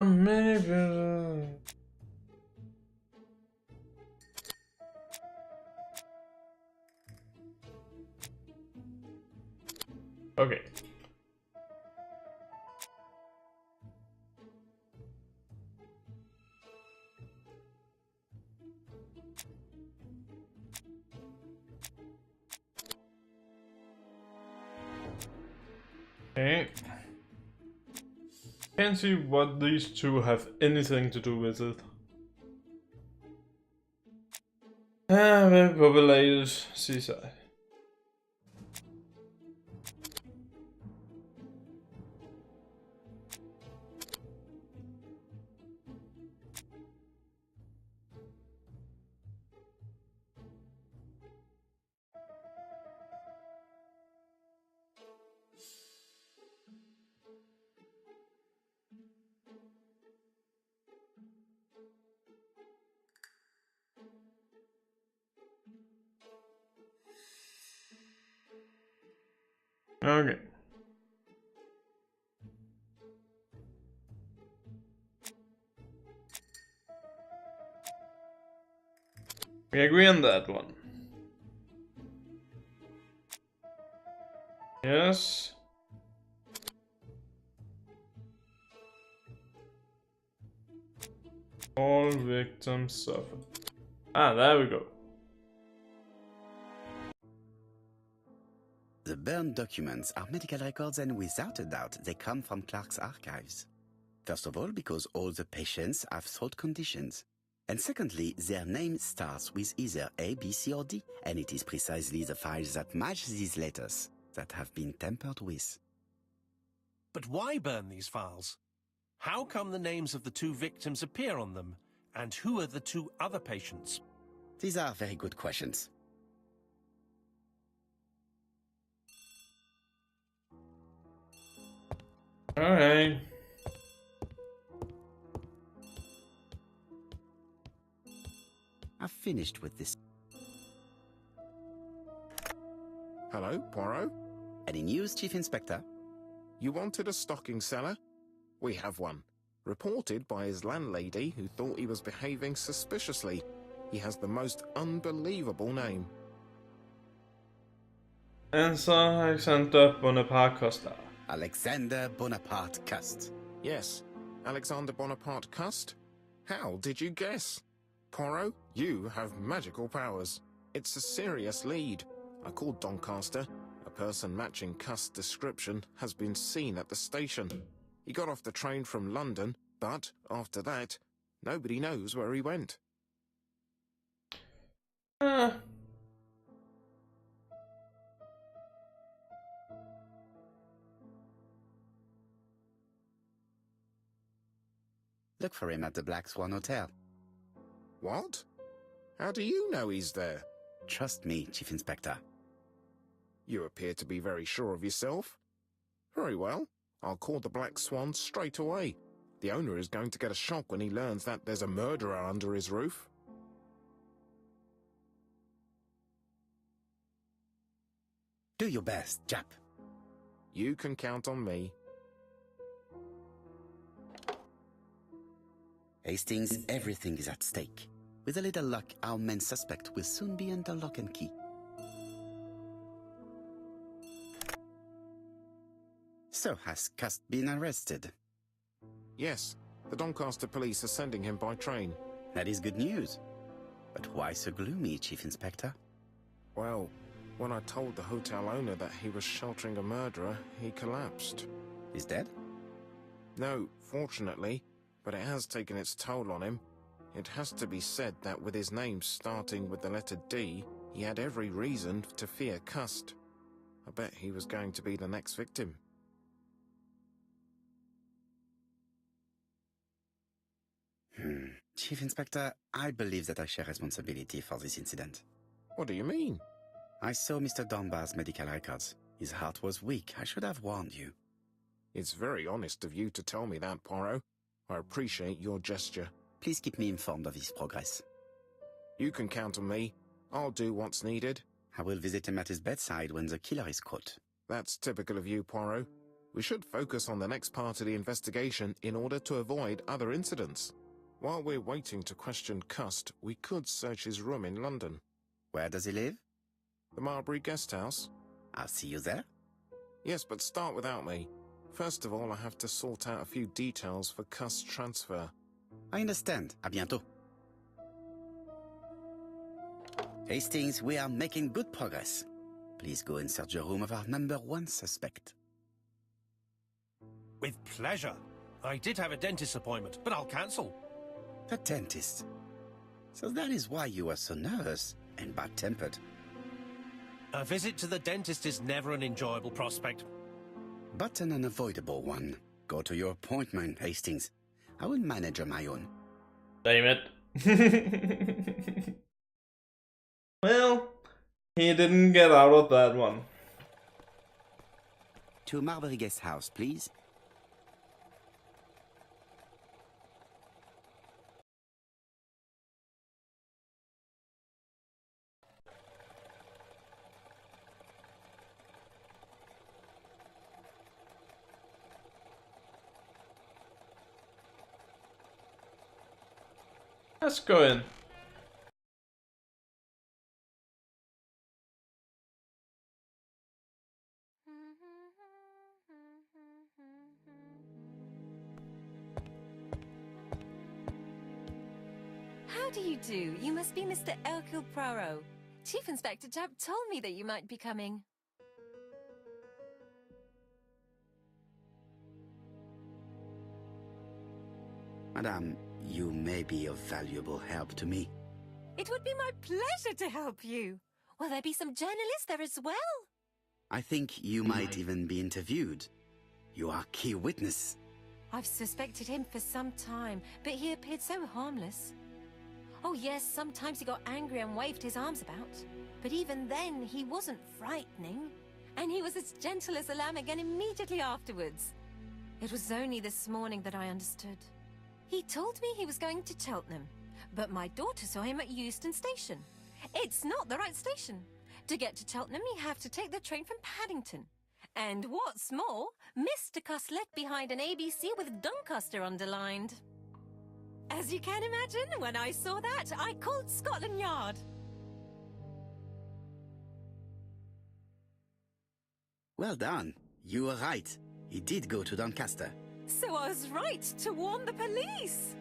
Maybe. Okay. Okay. Can't see what these two have anything to do with it. Very populated seaside. Okay. We agree on that one. Yes. All victims suffer. Ah, there we go. The burned documents are medical records, and without a doubt, they come from Clark's archives. First of all, because all the patients have throat conditions. And secondly, their name starts with either A, B, C, or D, and it is precisely the files that match these letters that have been tampered with. But why burn these files? How come the names of the two victims appear on them? And who are the two other patients? These are very good questions. Alright. I've finished with this. Hello, Poirot? Any news, Chief Inspector? You wanted a stocking seller? We have one. Reported by his landlady, who thought he was behaving suspiciously. He has the most unbelievable name. Answer Alexander Bonaparte Costa. Alexander Bonaparte Cust. Yes, Alexander Bonaparte Cust? How did you guess? Poirot, you have magical powers. It's a serious lead. I called Doncaster. A person matching Cust's description has been seen at the station. He got off the train from London, but after that, nobody knows where he went. Look for him at the Black Swan Hotel. What? How do you know he's there? Trust me, Chief Inspector. You appear to be very sure of yourself. Very well. I'll call the Black Swan straight away. The owner is going to get a shock when he learns that there's a murderer under his roof. Do your best, Jap. You can count on me. Hastings, everything is at stake. With a little luck, our main suspect will soon be under lock and key. So, has Cust been arrested? Yes, the Doncaster police are sending him by train. That is good news. But why so gloomy, Chief Inspector? Well, when I told the hotel owner that he was sheltering a murderer, he collapsed. He's dead? No, fortunately, but it has taken its toll on him. It has to be said that with his name starting with the letter D, he had every reason to fear Cust. I bet he was going to be the next victim. Chief Inspector, I believe that I share responsibility for this incident. What do you mean? I saw Mr. Dunbar's medical records. His heart was weak. I should have warned you. It's very honest of you to tell me that, Poirot. I appreciate your gesture. Please keep me informed of his progress. You can count on me. I'll do what's needed. I will visit him at his bedside when the killer is caught. That's typical of you, Poirot. We should focus on the next part of the investigation in order to avoid other incidents. While we're waiting to question Cust, we could search his room in London. Where does he live? The Marbury Guest House? I'll see you there. Yes, but start without me. First of all, I have to sort out a few details for Cust's transfer. I understand. À bientôt. Hastings, we are making good progress. Please go and search the room of our #1 suspect. With pleasure. I did have a dentist appointment, but I'll cancel. The dentist. So that is why you are so nervous and bad-tempered. A visit to the dentist is never an enjoyable prospect. But an unavoidable one. Go to your appointment, Hastings. I will manage on my own. Damn it. Well, he didn't get out of that one. To Marbury Guest House, please. Let's go in. How do you do? You must be Mr. Hercule Poirot. Chief Inspector Jupp told me that you might be coming. Madame, you may be of valuable help to me. It would be my pleasure to help you. Will there be some journalists there as well? I think you might even be interviewed. You are key witness. I've suspected him for some time, but he appeared so harmless. Oh yes, sometimes he got angry and waved his arms about. But even then, he wasn't frightening. And he was as gentle as a lamb again immediately afterwards. It was only this morning that I understood. He told me he was going to Cheltenham, but my daughter saw him at Euston Station. It's not the right station. To get to Cheltenham, you have to take the train from Paddington. And what's more, Mr. Cust left behind an A.B.C. with Doncaster underlined. As you can imagine, when I saw that, I called Scotland Yard. Well done. You were right. He did go to Doncaster. So I was right to warn the police.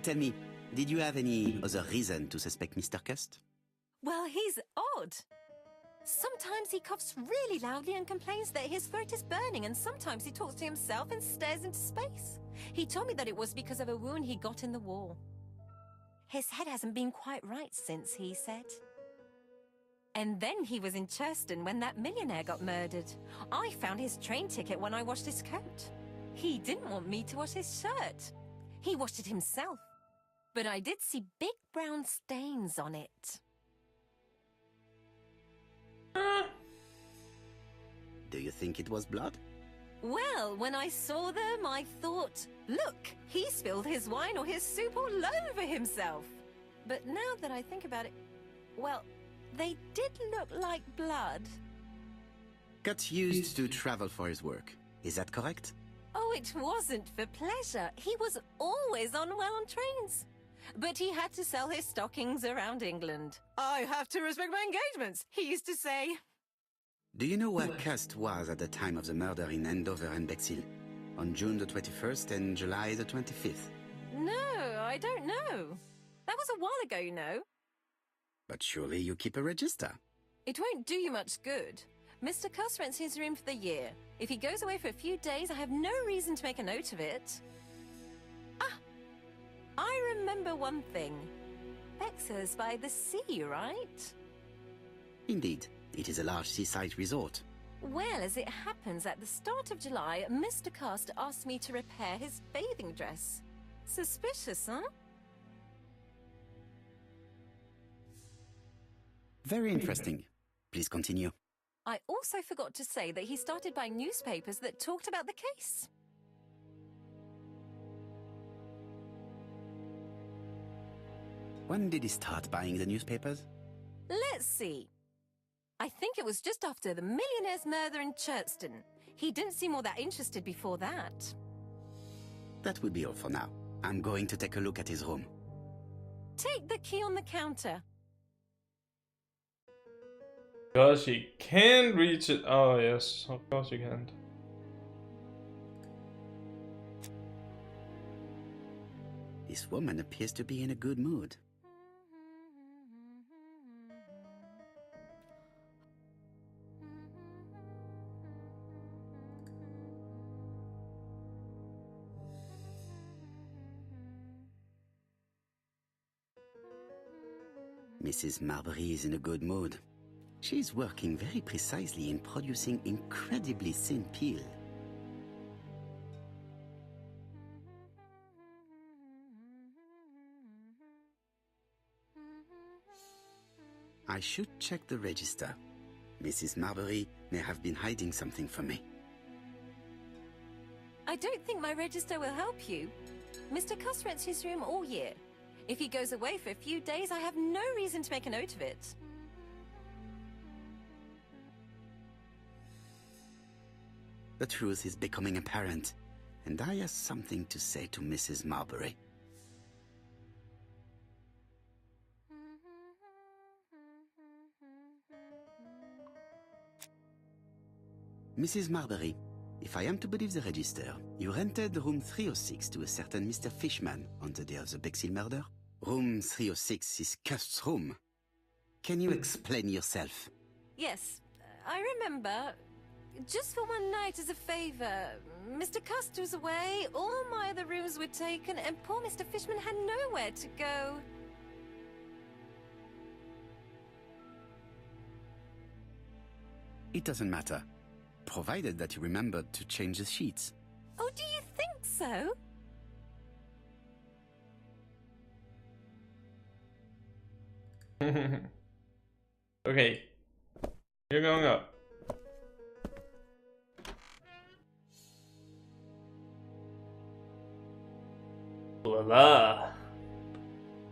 Tell me, did you have any other reason to suspect Mr. Cust? Well, he's odd. Sometimes he coughs really loudly and complains that his throat is burning, and sometimes he talks to himself and stares into space. He told me that it was because of a wound he got in the war. His head hasn't been quite right since, he said. And then he was in Churston when that millionaire got murdered. I found his train ticket when I washed his coat. He didn't want me to wash his shirt. He washed it himself. But I did see big brown stains on it. Do you think it was blood? Well, when I saw them, I thought, look, he spilled his wine or his soup all over himself. But now that I think about it, well, they did look like blood. Cust used to travel for his work. Is that correct? Oh, it wasn't for pleasure. He was always unwell on trains. But he had to sell his stockings around England. I have to respect my engagements, he used to say. Do you know where Cust was at the time of the murder in Andover and Bexhill? On June the 21st and July the 25th? No, I don't know. That was a while ago, you know. But surely you keep a register. It won't do you much good. Mr. Cust rents his room for the year. If he goes away for a few days, I have no reason to make a note of it. Ah, I remember one thing. Bexhill's by the sea, right? Indeed, it is a large seaside resort. Well, as it happens, at the start of July, Mr. Cust asked me to repair his bathing dress. Suspicious, huh? Very interesting. Please continue. I also forgot to say that he started buying newspapers that talked about the case. When did he start buying the newspapers? Let's see. I think it was just after the millionaire's murder in Churston. He didn't seem all that interested before that. That will be all for now. I'm going to take a look at his room. Take the key on the counter. Because you can't reach it. Oh, yes, of course you can't. This woman appears to be in a good mood. Mrs. Marbury is in a good mood. She's working very precisely in producing incredibly thin peel. I should check the register. Mrs. Marbury may have been hiding something from me. I don't think my register will help you. Mr. Cuss rents his room all year. If he goes away for a few days, I have no reason to make a note of it. The truth is becoming apparent, and I have something to say to Mrs. Marbury. Mrs. Marbury, if I am to believe the register, you rented room 306 to a certain Mr. Fishman on the day of the Bexhill murder? Room 306 is Cust's room. Can you explain yourself? Yes, I remember. Just for one night as a favor. Mr. Cust was away, all my other rooms were taken, and poor Mr. Fishman had nowhere to go. It doesn't matter, provided that you remembered to change the sheets. Oh, do you think so? Okay, you're going up. Voila!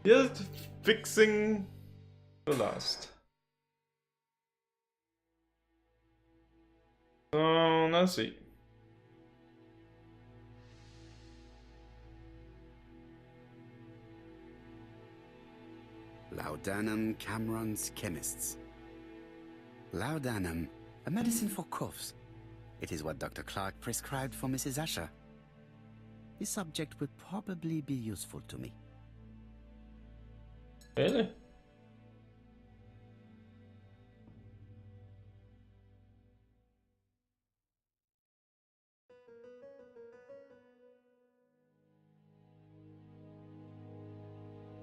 Just fixing the last. So let's see. Laudanum Cameron's Chemists. Laudanum, a medicine for coughs. It is what Dr. Clark prescribed for Mrs. Asher. This subject would probably be useful to me. Really?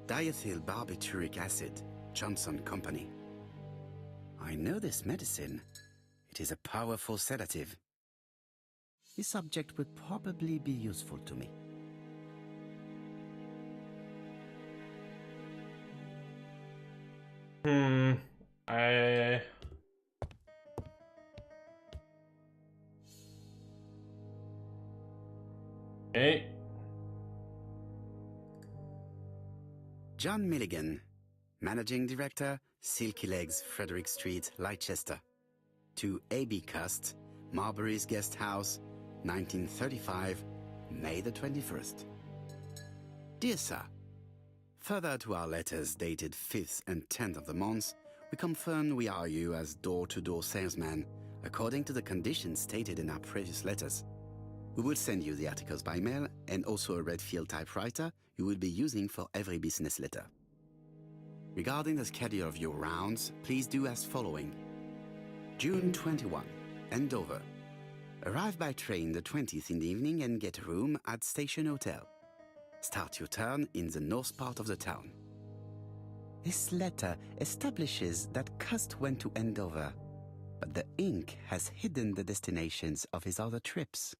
Diethyl barbituric acid, Johnson Company. I know this medicine. It is a powerful sedative. This subject would probably be useful to me. I... Okay. John Milligan, Managing Director, Silky Legs, Frederick Street, Leicester. To A.B. Cust, Marbury's Guest House, 1935, May the 21st. Dear Sir, further to our letters dated 5th and 10th of the month, we confirm we are you as door-to-door salesman, according to the conditions stated in our previous letters. We will send you the articles by mail and also a Redfield typewriter you will be using for every business letter. Regarding the schedule of your rounds, please do as following. June 21, Andover. Arrive by train the 20th in the evening and get a room at Station Hotel. Start your turn in the north part of the town. This letter establishes that Cust went to Andover, but the ink has hidden the destinations of his other trips.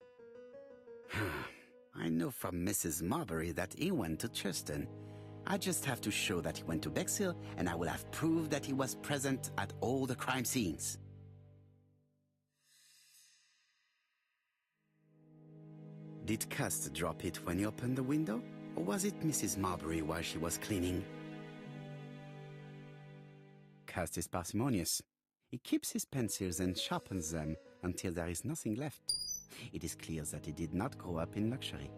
I know from Mrs. Marbury that he went to Churston. I just have to show that he went to Bexhill, and I will have proved that he was present at all the crime scenes. Did Cust drop it when he opened the window, or was it Mrs. Marbury while she was cleaning? Cust is parsimonious. He keeps his pencils and sharpens them until there is nothing left. It is clear that he did not grow up in luxury.